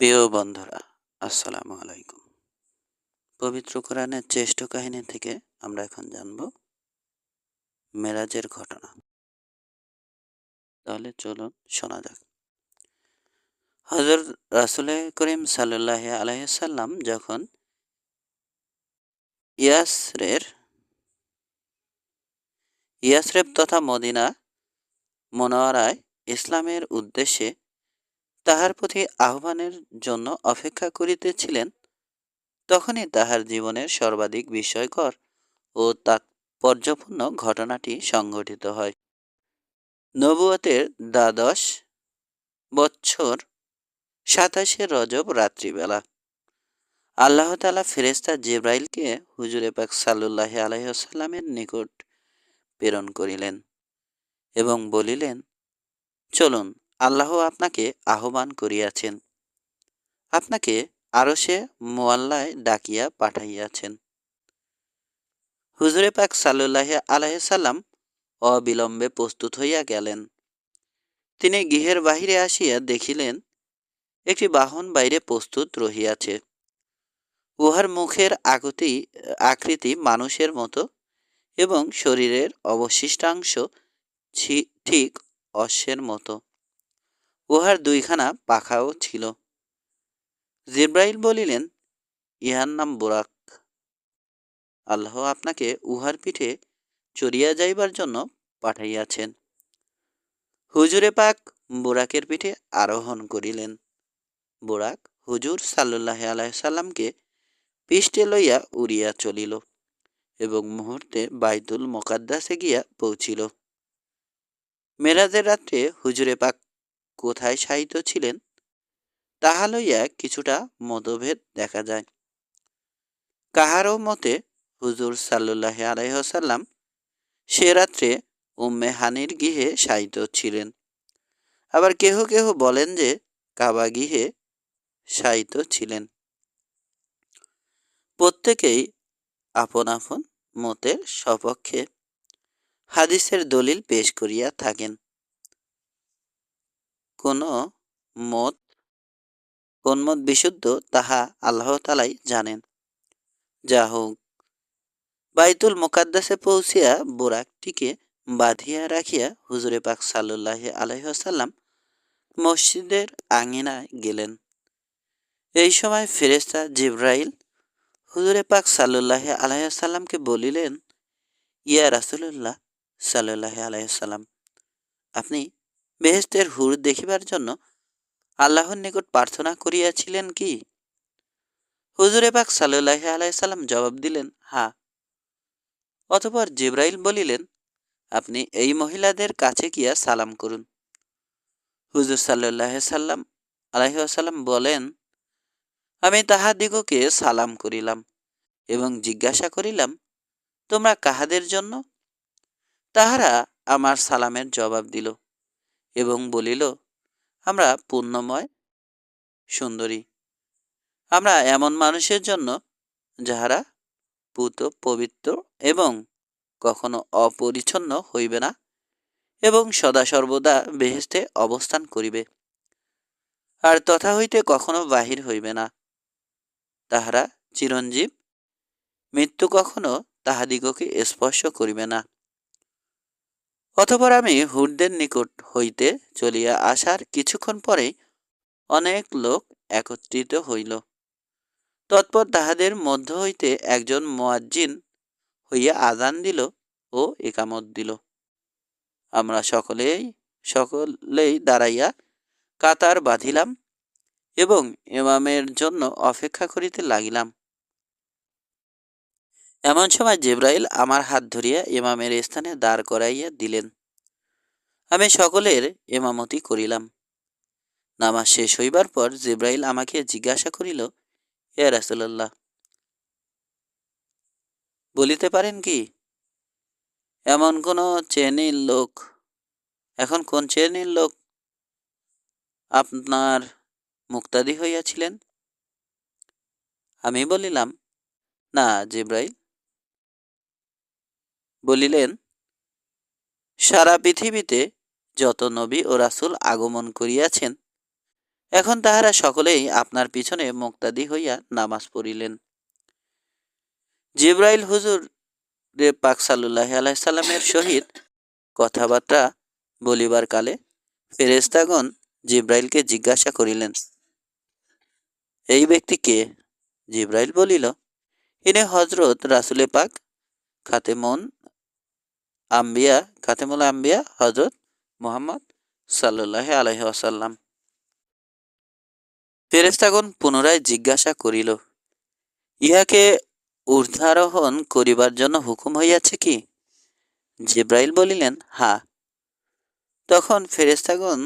প্রিয় বন্ধুরা, আসসালামু আলাইকুম। পবিত্র কোরআনের শ্রেষ্ঠ কাহিনী থেকে আমরা এখন জানব মেরাজের ঘটনা। তাহলে চলুন শোনা যাক। হযরত রাসূল করিম সাল্লাল্লাহু আলাইহি সাল্লাম যখন ইয়াসরের ইয়াসরেব তথা মদিনা মুনাওয়ারায় ইসলামের উদ্দেশ্যে তাহার প্রতি আহ্বানের জন্য অপেক্ষা করিতেছিলেন, তখনই তাহার জীবনের সর্বাধিক বিস্ময়কর ও তাৎপর্যপূর্ণ ঘটনাটি সংঘটিত হয়। নবুয়তের দ্বাদশ বৎসর ২৭শে রজব রাত্রিবেলা আল্লাহ তাআলা ফেরেশতা জিবরাইলকে হুজুরে পাক সাল্লাল্লাহু আলাইহি ওয়াসাল্লামের নিকট প্রেরণ করিলেন এবং বলিলেন, চলুন, আল্লাহ আপনাকে আহ্বান করিয়াছেন, আপনাকে আরশে মুআল্লায় ডাকিয়া পাঠাইয়াছেন। হুজুরে পাক সাল্লাল্লাহু আলাইহি সাল্লাম অবিলম্বে প্রস্তুত হইয়া গেলেন। তিনি গৃহের বাহিরে আসিয়া দেখিলেন, একটি বাহন বাইরে প্রস্তুত রহিয়াছে। উহার মুখের আকৃতি মানুষের মতো এবং শরীরের অবশিষ্টাংশ ঠিক অশ্বের মতো। উহার দুইখানা পাখাও ছিল। জিব্রাইল বলিলেন, ইহার নাম বুরাক। আল্লাহ আপনাকে উহার পিঠে চড়িয়া যাইবার জন্য পাঠাইয়াছেন। হুজুরে পাক বুরাকের পিঠে আরোহণ করিলেন। বুরাক হুজুর সাল্লাল্লাহু আলাইহি সাল্লামকে পৃষ্ঠে লইয়া উড়িয়া চলিল এবং মুহূর্তে বাইতুল মুকাদ্দাসে গিয়া পৌঁছিল। মেরাজের রাত্রে হুজুরে পাক কোথায় শায়িত ছিলেন তাহা লইয়া কিছুটা মতভেদ দেখা যায়। কাহারও মতে হুজুর সাল্লাল্লাহু আলাইহি ওয়াসাল্লাম সে রাত্রে উম্মে হানির গৃহে শায়িত ছিলেন। আবার কেহ কেহ বলেন যে কাবা গৃহে শায়িত ছিলেন। প্রত্যেকেই আপন আপন মতের সপক্ষে হাদিসের দলিল পেশ করিয়া থাকেন। কোন মত কোন মত বিশুদ্ধ তাহা আল্লাহ তাআলাই জানেন। যা হোক, বাইতুল মুকাদ্দাসে পৌঁছিয়া বুরাকটিকে বাঁধিয়া রাখিয়া হুজুরে পাক সাল্লাল্লাহু আলাইহি ওয়াসাল্লাম মসজিদের আঙিনায় গেলেন। এই সময় ফেরেশতা জিবরাইল হুজুরে পাক সাল্লাল্লাহু আলাইহি ওয়াসাল্লামকে বলিলেন, ইয়া রাসূলুল্লাহ সাল্লাল্লাহু আলাইহি ওয়াসাল্লাম, আপনি বেহেশতের হুর দেখিবার জন্য আল্লাহর নিকট প্রার্থনা করিয়াছিলেন কি? হুজুরে পাক সাল্লাল্লাহু আলাইহি সাল্লাম জবাব দিলেন, হ্যাঁ। অতঃপর জিবরাইল বলিলেন, আপনি এই মহিলাদের কাছে গিয়া সালাম করুন। হুজুর সাল্লাল্লাহু আলাইহি ওয়াসাল্লাম বলেন, আমি তাহাদিগকে সালাম করিলাম এবং জিজ্ঞাসা করিলাম, তোমরা কাহাদের জন্য? তাহারা আমার সালামের জবাব দিল এবং বলিল, আমরা পুণ্যময় সুন্দরী। আমরা এমন মানুষের জন্য যাহারা পূত পবিত্র এবং কখনো অপরিচ্ছন্ন হইবে না এবং সদা সর্বদা বেহেশতে অবস্থান করিবে, আর তথা হইতে কখনো বাহির হইবে না। তাহারা চিরঞ্জীব, মৃত্যু কখনো তাহাদিগকে স্পর্শ করিবে না। অতঃপর আমি হুরদের নিকট হইতে চলিয়া আসার কিছুক্ষণ পরেই অনেক লোক একত্রিত হইল। তৎপর তাহাদের মধ্য হইতে একজন মুয়াজ্জিন হইয়া আযান দিল ও ইকামত দিল। আমরা সকলেই দাঁড়াইয়া কাতার বাঁধিলাম এবং ইমামের জন্য অপেক্ষা করিতে লাগিলাম। এমন সময় জিবরাইল আমার হাত ধরিয়া ইমামের স্থানে দাঁড় করাইয়া দিলেন। আমি সকলের ইমামতি করিলাম। নামাজ শেষ হইবার পর জিবরাইল আমাকে জিজ্ঞাসা করিল, ইয়া রাসূলুল্লাহ, বলিতে পারেন কি, এমন কোন শ্রেণীর লোক এখন কোন শ্রেণীর লোক আপনার মুক্তাদি হইয়াছিলেন? আমি বলিলাম, না। জিবরাইল বলিলেন, সারা পৃথিবীতে যত নবী ও রাসূল আগমন করিয়াছেন, এখন তাহারা সকলেই আপনার পিছনে মুক্তাদি হইয়া নামাজ পড়িলেন। জিব্রাইল হুজুর রে পাক সাল্লুল্লাহ আলাইসাল্লামের সহিত কথাবার্তা বলিবার কালে ফেরেশতাগণ জিব্রাইলকে জিজ্ঞাসা করিলেন, এই ব্যক্তি কে? জিব্রাইল বলিল, ইনি হজরত রাসুলে পাক খাতেমুল আম্বিয়া হজরত মুহাম্মদ সাল্লাল্লাহু আলাইহি ওয়াসাল্লাম। ফেরেশতাগণ পুনরায় জিজ্ঞাসা করিল, ইহাকে ঊর্ধ্বারোহণ করিবার জন্য হুকুম হইয়াছে কি? জিব্রাইল বলিলেন, হা। তখন ফেরেশতাগণ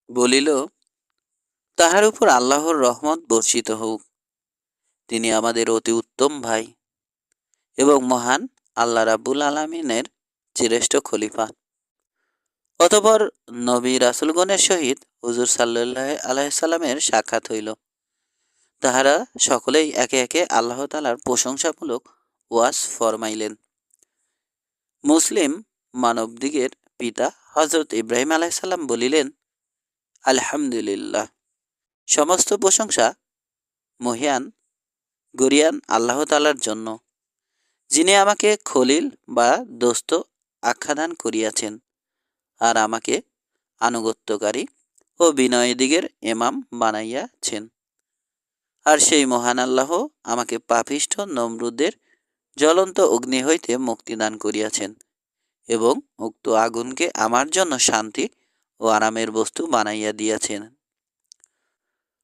বলিল, তাহার উপর আল্লাহর রহমত বর্ষিত হোক। তিনি আমাদের অতি উত্তম ভাই এবং মহান আল্লাহ রাব্বুল আলামিনের শ্রেষ্ঠ খলিফা। অতঃপর নবী রাসূলগণের সহিত হুজুর সাল্লাল্লাহু আলাইহি সাল্লামের সাক্ষাৎ হইল। তাহারা সকলেই একে একে আল্লাহ তাআলার প্রশংসামূলক ওয়াজ ফরমাইলেন। মুসলিম মানবদিগের পিতা হযরত ইব্রাহিম আলাইহিস সালাম বলিলেন, আলহামদুলিল্লাহ, সমস্ত প্রশংসা মহিয়ান গরিয়ান আল্লাহ তাআলার জন্য, যিনি আমাকে খলিল বা দোস্ত আখ্যাদান করিয়াছেন আর আমাকে আনুগত্যকারী ও বিনয়ীদিগের ইমাম বানাইয়াছেন। আর সেই মহান আল্লাহ আমাকে পাপিষ্ঠ নমরুদের জ্বলন্ত অগ্নি হইতে মুক্তিদান করিয়াছেন এবং উক্ত আগুনকে আমার জন্য শান্তি ও আরামের বস্তু বানাইয়া দিয়াছেন।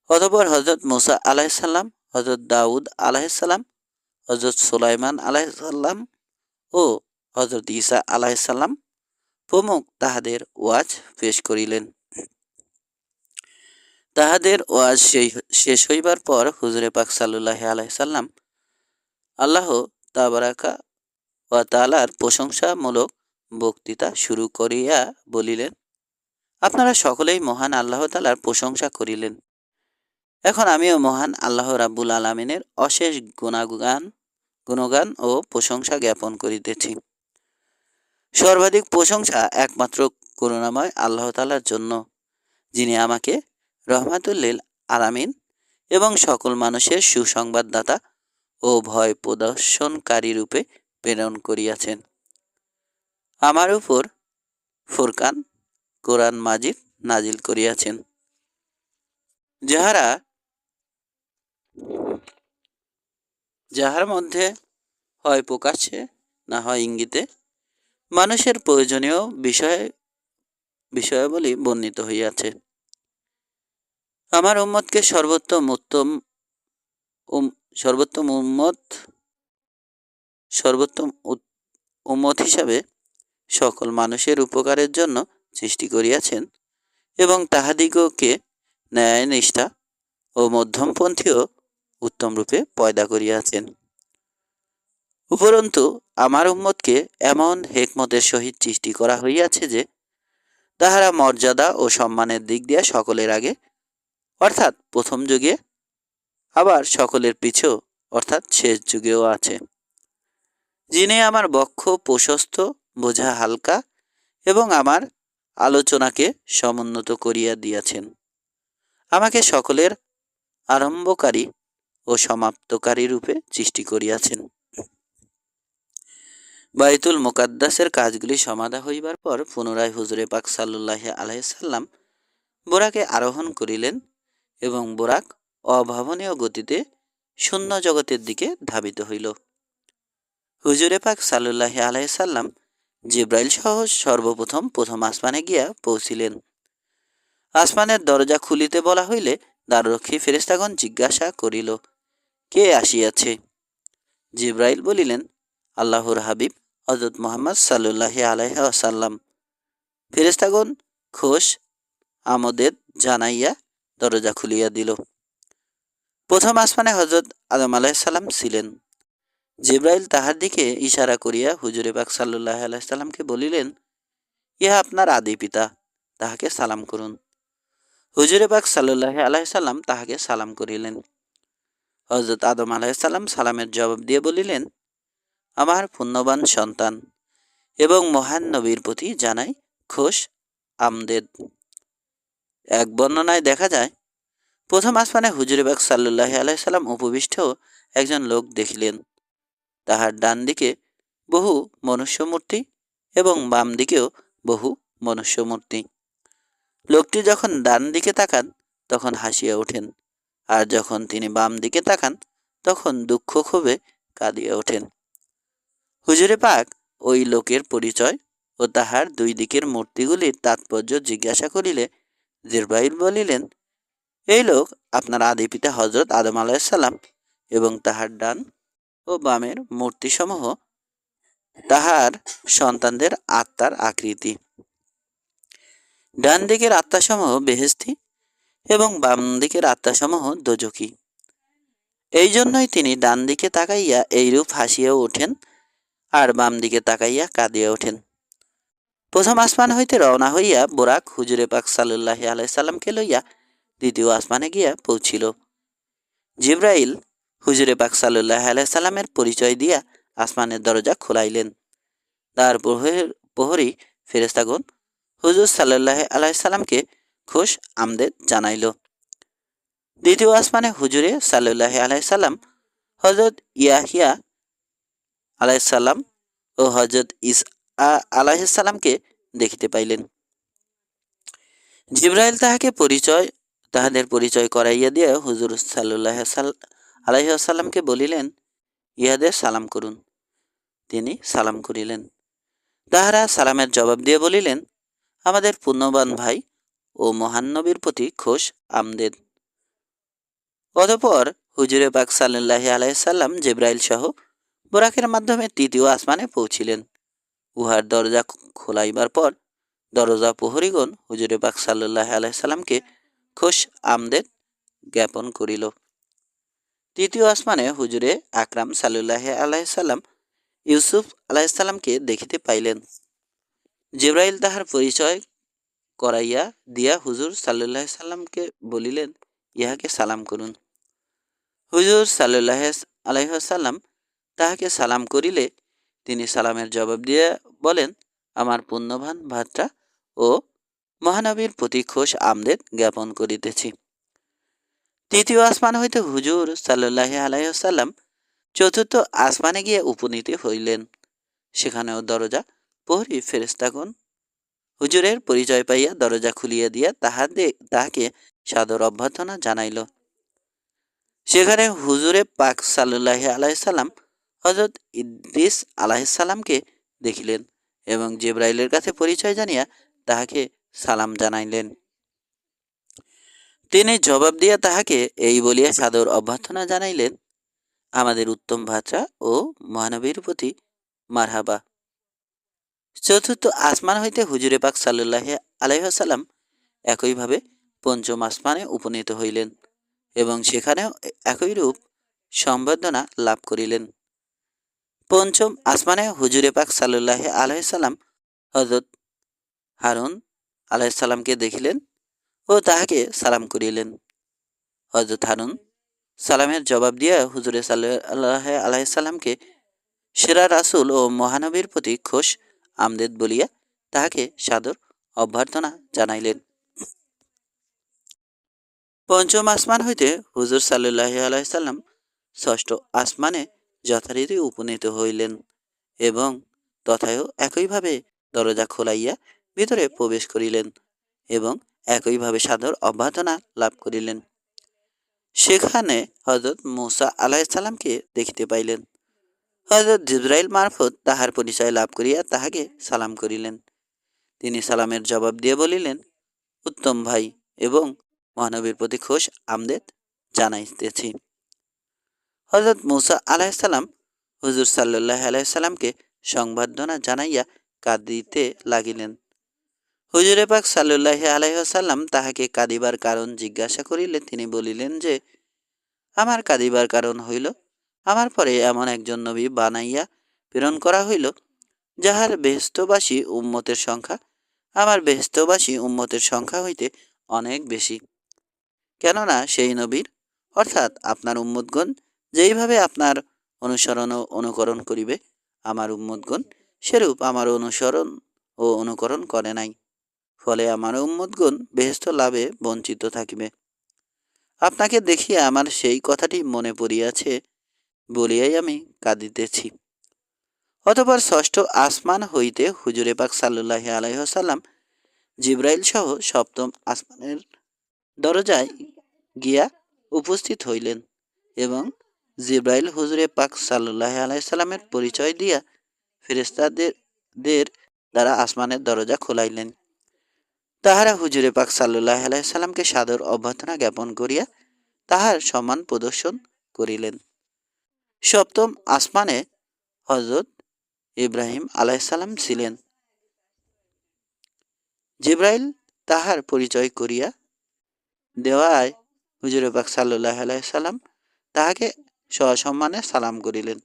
অতঃপর হযরত মুসা আলাইহিসসালাম, হযরত দাউদ আলাইহিসসালাম, হযরত সুলাইমান আলাইহিসসালাম ও হযরত ঈসা আলাইহিসসালাম প্রমুখ তাহাদের ওয়াজ পেশ করিলেন। তাহাদের ওয়াজ শেষ হইবার পর হুজুরে পাক সাল্লাল্লাহু আলাইহি সাল্লাম আল্লাহ তাবারাকা ওয়া তাআলার প্রশংসামূলক বক্তৃতা শুরু করিয়া বলিলেন, আপনারা সকলেই মহান আল্লাহ তাআলার প্রশংসা করিলেন। এখন আমিও মহান আল্লাহ রাব্বুল আলামিনের অশেষ গুণগান ও প্রশংসা জ্ঞাপন করিতেছি। সর্বাধিক প্রশংসা একমাত্র করুণাময় আল্লাহ তাআলার জন্য, যিনি আমাকে রহমাতুল আলামিন এবং সকল মানুষের সুসংবাদদাতা ও ভয় প্রদর্শনকারী রূপে প্রেরণ করিয়াছেন। আমার উপর ফুরকান কোরআন মাজিদ নাজিল করিয়াছেন, যাহার মধ্যে হয় প্রকাশ্যে না হয় ইঙ্গিতে মানুষের প্রয়োজনীয় বিষয়াবলী বর্ণিত হইয়াছে। আমার উম্মতকে সর্বোত্তম উম্মত হিসাবে সকল মানুষের উপকারের জন্য সৃষ্টি করিয়াছেন এবং তাহাদিগকে ন্যায় নিষ্ঠা ও মধ্যমপন্থীও উত্তম রূপে পয়দা করিয়াছেন। উপরন্তু আমার উম্মতকে এমন হেকমতের সহিত সৃষ্টি করা হইয়াছে যে তাহারা মর্যাদা ও সম্মানের দিক দিয়া সকলের আগে অর্থাৎ প্রথম যুগে, আবার সকলের পিছু অর্থাৎ শেষ যুগেও আছে। যিনি আমার বক্ষ প্রশস্ত, বোঝা হালকা এবং আমার আলোচনাকে সমুন্নত করিয়া দিয়াছেন, আমাকে সকলের আরম্ভকারী ও সমাপ্তকারী রূপে সৃষ্টি করিয়াছেন। বাইতুল মুকাদ্দাসের কাজগুলি সমাধা হইবার পর পুনরায় হুজুরে পাক সাল্লাল্লাহু আলাইহি সাল্লাম বোরাকে আরোহণ করিলেন এবং বোরাক অভাবনীয় গতিতে শূন্য জগতের দিকে ধাবিত হইল। হুজুরে পাক সাল্লাল্লাহু আলাইহি সাল্লাম জিব্রাইল সহ সর্বপ্রথম প্রথম আসমানে গিয়া পৌঁছিলেন। আসমানের দরজা খুলিতে বলা হইলে দ্বাররক্ষী ফেরেশতাগণ জিজ্ঞাসা করিল, কে আসিয়াছে? জিব্রাইল বলিলেন, আল্লাহর হাবিব হযরত মুহাম্মদ সাল্লাল্লাহু আলাইহি ওয়াসাল্লাম। ফেরেশতাগণ খোশ আমোদেদ জানাইয়া দরজা খুলিয়া দিল। প্রথম আসমানে হযরত আদম আলাইহিস সালাম ছিলেন। জিব্রাইল তাহার দিকে ইশারা করিয়া হুজুরে পাক সাল্লাল্লাহু আলাইহি সাল্লামকে বলিলেন, ইহা আপনার আদি পিতা, তাহাকে সালাম করুন। হুজুরে পাক সাল্লাল্লাহু আলাইহি সাল্লাম তাহাকে সালাম করিলেন। হযরত আদম আলাইহিস সালাম সালামের জবাব দিয়ে বলিলেন, আমার পুণ্যবান সন্তান এবং মহান নবীর প্রতি জানাই খোশ আমদেদ। এক বর্ণনায় দেখা যায়, প্রথম আসমানে হুজুরে পাক সাল্লাল্লাহু আলাইহি সাল্লাম উপবিষ্ট একজন লোক দেখিলেন। তাহার ডান দিকে বহু মনুষ্যমূর্তি এবং বাম দিকেও বহু মনুষ্যমূর্তি। লোকটি যখন ডান দিকে তাকান তখন হাসিয়া ওঠেন, আর যখন তিনি বাম দিকে তাকান তখন দুঃখ ক্ষোভে কাঁদিয়া ওঠেন। হুজুরে পাক ওই লোকের পরিচয় ও তাহার দুই দিকের মূর্তিগুলির তাৎপর্য জিজ্ঞাসা করিলে জিব্রাইল বলিলেন, এই লোক আপনার আদি পিতা হজরত আদম আলাইসাল্লাম এবং তাহার ডান ও বামের মূর্তিসমূহ তাহার সন্তানদের আত্মার আকৃতি। ডান দিকের আত্মাসমূহ বেহেস্তি এবং বাম দিকের আত্মাসমূহ দোজখী। এই জন্যই তিনি ডান দিকে তাকাইয়া এইরূপ হাসিয়া ওঠেন আর বাম দিকে তাকাইয়া কাঁদিয়া ওঠেন। প্রথম আসমান হইতে রওনা হইয়া বোরাক হুজুরে পাক সাল্লাল্লাহু আলাইহি সাল্লামকে লইয়া দ্বিতীয় আসমানে গিয়া পৌঁছিল। জিব্রাইল হুজুরে পাক সাল্লাল্লাহু আলাইহি সাল্লামের পরিচয় দিয়া আসমানের দরজা খোলাইলেন। তার প্রহরী ফেরেশতাগণ হুজুর সাল্লাল্লাহু আলাইহি সাল্লামকে খুশ আমদেদ জানাইল। দ্বিতীয় আসমানে হুজুরে সাল্লাল্লাহু আলাইহি সাল্লাম হযরত ইয়াহিয়া আলাইহিস সালাম ও হযরত ঈসা আলাইহিস সালামকে দেখিতে পাইলেন। জিব্রাইল তাহাদের পরিচয় করাইয়া দিয়া হুজুর সাল্লাল্লাহু আলাইহি ওয়াসাল্লামকে বলিলেন, ইহাদের সালাম করুন। তিনি সালাম করিলেন। তাহারা সালামের জবাব দিয়ে বলিলেন, আমাদের পুণ্যবান ভাই ও মহান নবীর প্রতি খোশ আমদেদ। অতঃপর হুজুরে পাক সাল্লাল্লাহু আলাইহি সাল্লাম জিব্রাইল সহ বোরাকের মাধ্যমে তৃতীয় আসমানে পৌঁছিলেন। উহার দরজা খোলাইবার পর দরজা প্রহরীগণ হুজুরে পাক সাল্লাল্লাহু আলাইহি সাল্লামকে খুশ আমদেদ জ্ঞাপন করিল। তৃতীয় আসমানে হুজুরে আকরাম সাল্লাল্লাহু আলাইহি সাল্লাম ইউসুফ আলাইহিস সালামকে দেখিতে পাইলেন। জিব্রাইল তাহার পরিচয় করাইয়া দিয়া হুজুর সাল্লাল্লাহু সাল্লামকে বলিলেন, ইহাকে সালাম করুন। হুজুর সাল্লাল্লাহু আলাইহি সাল্লাম তাহাকে সালাম করিলে তিনি সালামের জবাব দিয়ে বলেন, আমার পুণ্যবান ভ্রাতা ও মহানবীর প্রতি খোশ আমদেদ জ্ঞাপন করিতেছি। তৃতীয় আসমান হইতে হুজুর সাল্লাল্লাহু আলাইহি সাল্লাম চতুর্থ আসমানে গিয়ে উপনীত হইলেন। সেখানেও দরজা প্রহরী ফেরেশতাগণ হুজুরের পরিচয় পাইয়া দরজা খুলিয়া দিয়া তাহাকে সাদর অভ্যর্থনা জানাইল। সেখানে হুজুরে পাক সাল্লাল্লাহু আলাইহি সাল্লাম হযরত ইদ্রিস আলাইহিস সালামকে দেখিলেন এবং জিব্রাইলের কাছে পরিচয় জানিয়া তাহাকে সালাম জানাইলেন। তিনি জবাব দিয়া তাহাকে এই বলিয়া সাদর অভ্যর্থনা জানাইলেন, আমাদের উত্তম ভ্রাতা ও মহানবীর প্রতি মারহাবা। চতুর্থ আসমান হইতে হুজুরে পাক সাল্লাল্লাহু আলাইহি ওয়াসাল্লাম একইভাবে পঞ্চম আসমানে উপনীত হইলেন এবং সেখানেও একইরূপ সম্বর্ধনা লাভ করিলেন। পঞ্চম আসমানে হুজুরে পাক সাল্লাল্লাহু আলাইহি সাল্লাম হযরত হারুন আলাইহিস সালামকে দেখিলেন ও তাহাকে সালাম করিলেন। হযরত হারুন সালামের জবাব দিয়া হুজুরে সাল্লাল্লাহু আলাইহি সাল্লামকে সেরা রাসূল ও মহানবীর প্রতি খোশ আমদেদ বলিয়া তাহাকে সাদর অভ্যর্থনা জানাইলেন। পঞ্চম আসমান হইতে হুজুর সাল্লাল্লাহু আলাইহি সাল্লাম ষষ্ঠ আসমানে যথারীতি উপনীত হইলেন এবং তথায়ও একইভাবে দরজা খোলাইয়া ভিতরে প্রবেশ করিলেন এবং একইভাবে সাদর অভ্যর্থনা লাভ করিলেন। সেখানে হযরত মূসা আলাইহিস সালামকে দেখিতে পাইলেন। হযরত জিবরাইল মারফত তাহার পরিচয় লাভ করিয়া তাহাকে সালাম করিলেন। তিনি সালামের জবাব দিয়ে বলিলেন, উত্তম ভাই এবং মহানবীর প্রতি খোশ আমদেদ জানাইতেছি। হযরত মূসা আলাইহিস সালাম হুজুর সাল্লাল্লাহু আলাইহি সাল্লামকে সংবর্ধনা জানাইয়া কাঁদিতে লাগিলেন। হুজুরে পাক সাল্লাল্লাহু আলাইহি ওয়াসাল্লাম তাহাকে কাঁদিবার কারণ জিজ্ঞাসা করিলে তিনি বলিলেন যে, আমার কাঁদিবার কারণ হইল, আমার পরে এমন একজন নবী বানাইয়া প্রেরণ করা হইল, যাহার বেহেশতবাসী উম্মতের সংখ্যা আমার বেহেশতবাসী উম্মতের সংখ্যা হইতে অনেক বেশি। কেননা সেই নবীর অর্থাৎ আপনার উম্মতগণ যেইভাবে আপনার অনুসরণ ও অনুকরণ করিবে, আমার উম্মতগণ সেরূপ আমার অনুসরণ ও অনুকরণ করে নাই, ফলে আমার উম্মতগণ বেহেশত লাভে বঞ্চিত থাকিবে। আপনাকে দেখিয়া আমার সেই কথাটি মনে পড়িয়াছে বলিয়াই আমি কাঁদিতেছি। অতঃপর ষষ্ঠ আসমান হইতে হুজুরে পাক সাল্লাল্লাহু আলাইহি ওয়াসাল্লাম জিব্রাইল সহ সপ্তম আসমানের দরজায় গিয়া উপস্থিত হইলেন এবং জিব্রাইল হুজুরে পাক সাল্লাল্লাহু আলাইহি সাল্লামের পরিচয় দিয়া ফেরেশতাদের দ্বারা আসমানের দরজা খোলাইলেন। তাহারা হুজুরে পাক সাল্লাল্লাহু আলাইহি সাল্লামকে সাদর অভ্যর্থনা জ্ঞাপন করিয়া তাহার সম্মান প্রদর্শন করিলেন। সপ্তম আসমানে হযরত ইব্রাহিম আলাইহিসসালাম ছিলেন। জিব্রাইল তাহার পরিচয় করিয়া দেওয়ায় হুজুরে পাক সাল্লাল্লাহু আলাইহি সাল্লাম তাহাকে সসম্মানে সালাম করিলেন।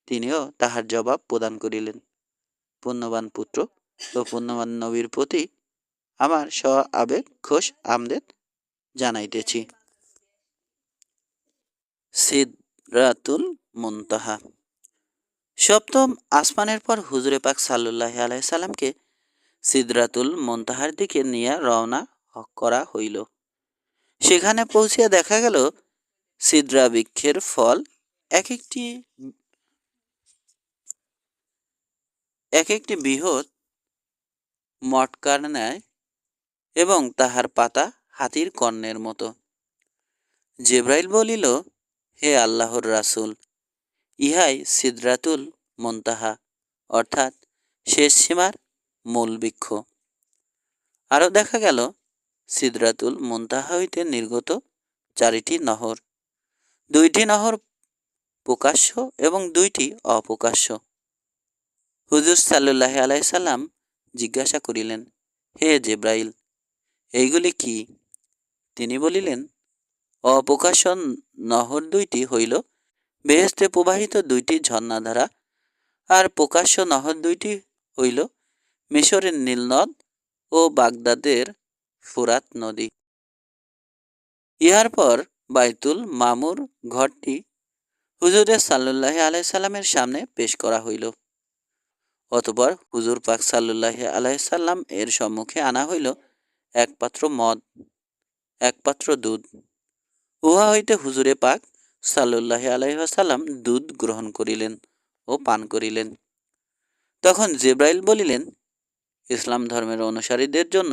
তিনিও তাহার জবাব প্রদান করিলেন। পুণ্যবান পুত্র ও পুণ্যবান নবীর প্রতি আমার আবেগ খোশ আমদেদ জানাইতেছি। সিদরাতুল মুনতাহা। সপ্তম আসমানের পর হুজুরে পাক সাল্লাল্লাহু আলাইহি সাল্লামকে সিদরাতুল মুনতাহার দিকে নিয়ে রওনা করা হইল। সেখানে পৌঁছিয়া দেখা গেল সিদরা বৃক্ষের ফল এক একটি বৃহৎ মটকার ন্যায় এবং তাহার পাতা হাতির কর্ণের মতো। জিব্রাইল বলিল, হে আল্লাহর রাসূল, ইহাই সিদরাতুল মুনতাহা অর্থাৎ শেষ সীমার মূল বৃক্ষ। আরও দেখা গেল সিদরাতুল মুনতাহা হইতে নির্গত 4টি নহর, 2টি নহর প্রকাশ্য এবং 2টি অপ্রকাশ্য। হুজুর সাল্লাল্লাহু আলাইহি সাল্লাম জিজ্ঞাসা করিলেন, হে জিব্রাইল, এইগুলি কি? তিনি বলিলেন, অপ্রকাশ্য নহর 2টি হইল বেহেশতে প্রবাহিত 2টি ঝর্ণাধারা, আর প্রকাশ্য নহর 2টি হইল মিশরের নীলনদ ও বাগদাদের ফুরাত নদী। ইহার পর বাইতুল মামুর ঘরটি হুজুরে সাল্লাল্লাহু আলাইহি সাল্লামের সামনে পেশ করা হইল। অতঃপর হুজুর পাক সাল্লাল্লাহু আলাইহি সাল্লাম এর সম্মুখে আনা হইল এক পাত্র মদ, এক পাত্র দুধ। উহা হইতে হুজুরে পাক সাল্লাল্লাহু আলাইহি ওয়াসাল্লাম দুধ গ্রহণ করিলেন ও পান করিলেন। তখন জিব্রাইল বলিলেন, ইসলাম ধর্মের অনুসারীদের জন্য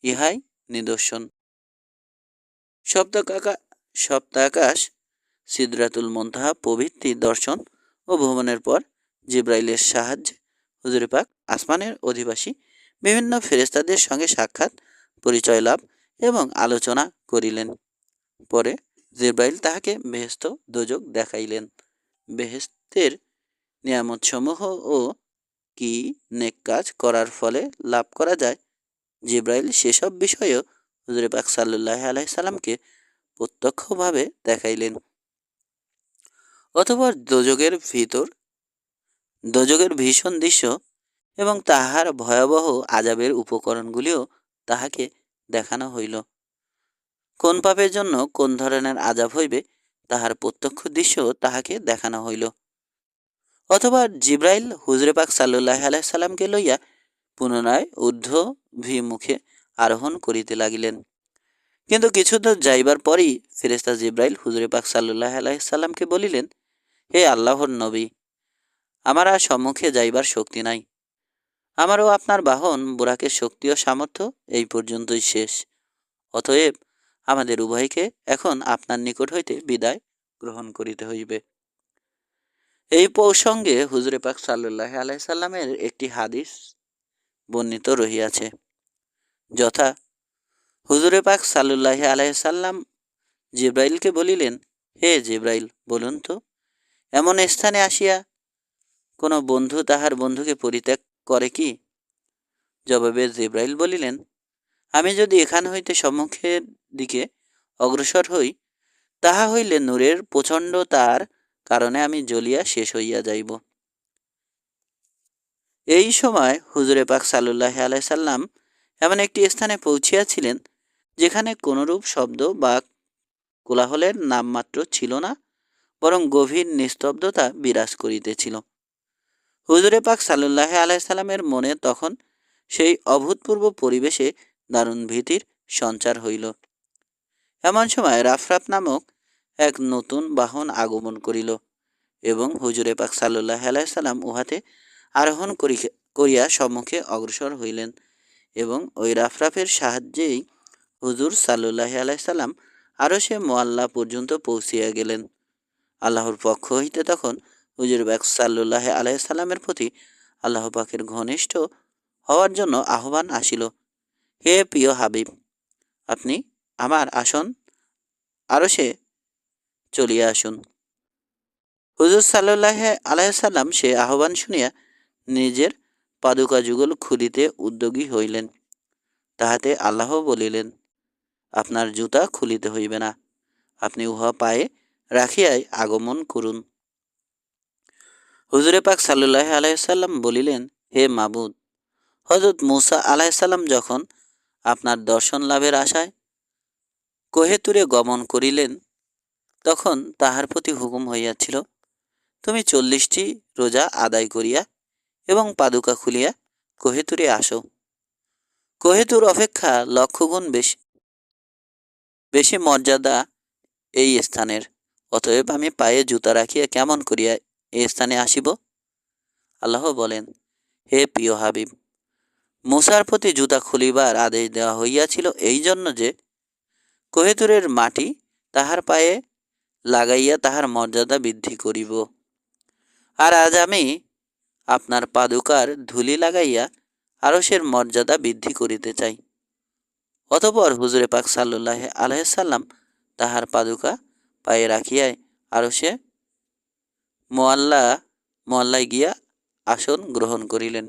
ইহাই নিদর্শন। সপ্তাকাশ, সিদরাতুল মুনতাহা প্রভৃতি দর্শন ও ভ্রমণের পর জিব্রাইলের সাহায্যে হুজুরে পাক আসমানের অধিবাসী বিভিন্ন ফেরেশতাদের সঙ্গে সাক্ষাৎ, পরিচয় লাভ এবং আলোচনা করিলেন। পরে জিব্রাইল তাহাকে বেহেশত দোজখ দেখাইলেন। বেহেশতের নিয়ামতসমূহ ও কি নেক কাজ করার ফলে লাভ করা যায়, জিব্রাইল সেসব বিষয়েও হুজুরে পাক সাল্লাল্লাহু আলাইহি সাল্লামকে প্রত্যক্ষভাবে দেখাইলেন। অতঃপর দোজখের ভীষণ দৃশ্য এবং তাহার ভয়াবহ আযাবের উপকরণগুলিও তাহাকে দেখানো হইল। কোন পাপের জন্য কোন ধরনের আযাব হইবে তাহার প্রত্যক্ষ দৃশ্য তাহাকে দেখানো হইল। অথবা জিব্রাইল হুজুরে পাক সাল্লাল্লাহু আলাইহি সাল্লামকে লইয়া পুনরায় ঊর্ধ্বভিমুখে আরোহণ করিতে লাগিলেন। কিন্তু কিছু দূর যাইবার পরই ফেরেশতা জিব্রাইল হুজুরে পাক সাল্লাল্লাহু আলাইহি সাল্লামকে বলিলেন, হে আল্লাহর নবী, আমার আর সম্মুখে যাইবার শক্তি নাই। আমারও আপনার বাহন বুরাকের শক্তি ও সামর্থ্য এই পর্যন্তই শেষ। অতএব আমাদের উভয়কে এখন আপনার নিকট হইতে বিদায় গ্রহণ করিতে হইবে। এই প্রসঙ্গে হুজুরে পাক সাল্লাল্লাহু আলাইহি সাল্লামের একটি হাদিস বর্ণিত রহিয়াছে, যথা হুজুরে পাক সাল্লাল্লাহু আলাইহি সাল্লাম জিব্রাইলকে বলিলেন, হে জিব্রাইল, বলুন তো, এমন স্থানে আসিয়া কোনো বন্ধু তাহার বন্ধুকে পরিত্যাগ করে কি? জবাবে জিব্রাইল বলিলেন, আমি যদি এখান হইতে সম্মুখের দিকে অগ্রসর হই, তাহা হইলে নূরের প্রচণ্ড তার কারণে আমি জ্বলিয়া শেষ হইয়া যাইব। এই সময় হুজুরে পাক সাল্লাল্লাহু আলাইহি সাল্লাম এমন একটি স্থানে পৌঁছিয়াছিলেন যেখানে কোনরূপ শব্দ বা কোলাহলের নামমাত্র ছিল না, বরং গভীর নিস্তব্ধতা বিরাজ করিতেছিল। হুজুরে পাক সাল্লাল্লাহু আলাইহি সাল্লামের মনে তখন সেই অভূতপূর্ব পরিবেশে দারুণ ভীতির সঞ্চার হইল। এমন সময় রাফরাফ নামক এক নতুন বাহন আগমন করিল এবং হুজুরে পাক সাল্লাহ আলাইসাল্লাম উহাতে আরোহণ করিয়া সম্মুখে অগ্রসর হইলেন এবং ওই রাফরাফের সাহায্যেই হুজুর সাল্লাহ আলাইসাল্লাম আরশে মোয়াল্লা পর্যন্ত পৌঁছিয়া গেলেন। আল্লাহর পক্ষ হইতে তখন হুজুর পাক সাল্লাহ আলাইসাল্লামের প্রতি আল্লাহ পাকের ঘনিষ্ঠ হওয়ার জন্য আহ্বান আসিল, হে প্রিয় হাবিব, আপনি আমার আসন আরশে চলিয়া আসুন। হুজুর সাল্লাহ আলাইসাল্লাম সে আহ্বান শুনিয়া নিজের পাদুকা যুগল খুলিতে উদ্যোগী হইলেন। তাহাতে আল্লাহ বলিলেন, আপনার জুতা খুলিতে হইবে না, আপনি উহা পায়ে রাখিয়াই আগমন করুন। হুজুরে পাক সাল্লাহ আলাইসাল্লাম বলিলেন, হে মাবুদ, হজরত মুসা আলাইসাল্লাম যখন আপনার দর্শন লাভের আশায় কোহেতুরে গমন করিলেন, তখন তাহার প্রতি হুকুম হইয়াছিল, তুমি 40টি রোজা আদায় করিয়া এবং পাদুকা খুলিয়া কোহেতুরে আসো। কোহেতুর অপেক্ষা লক্ষগুণ বেশি মর্যাদা এই স্থানের, অতএব আমি পায়ে জুতা রাখিয়া কেমন করিয়া এই স্থানে আসিব? আল্লাহ বলেন, হে প্রিয় হাবিব, মুসার প্রতি জুতা খুলিবার আদেশ দেওয়া হইয়াছিল এই জন্য যে কোহেতুরের মাটি তাহার পায়ে লাগাইয়া তাহার মর্যাদা বৃদ্ধি করিব। আর আজ আমি আপনার পাদুকার ধুলি লাগাইয়া আরশের মর্যাদা বৃদ্ধি করিতে চাই। অতঃপর হুজুরে পাক সাল্লাহ আলাইসাল্লাম তাহার পাদুকা পায়ে রাখিয়াই আরশে মোয়াল্লায় গিয়া আসন গ্রহণ করিলেন।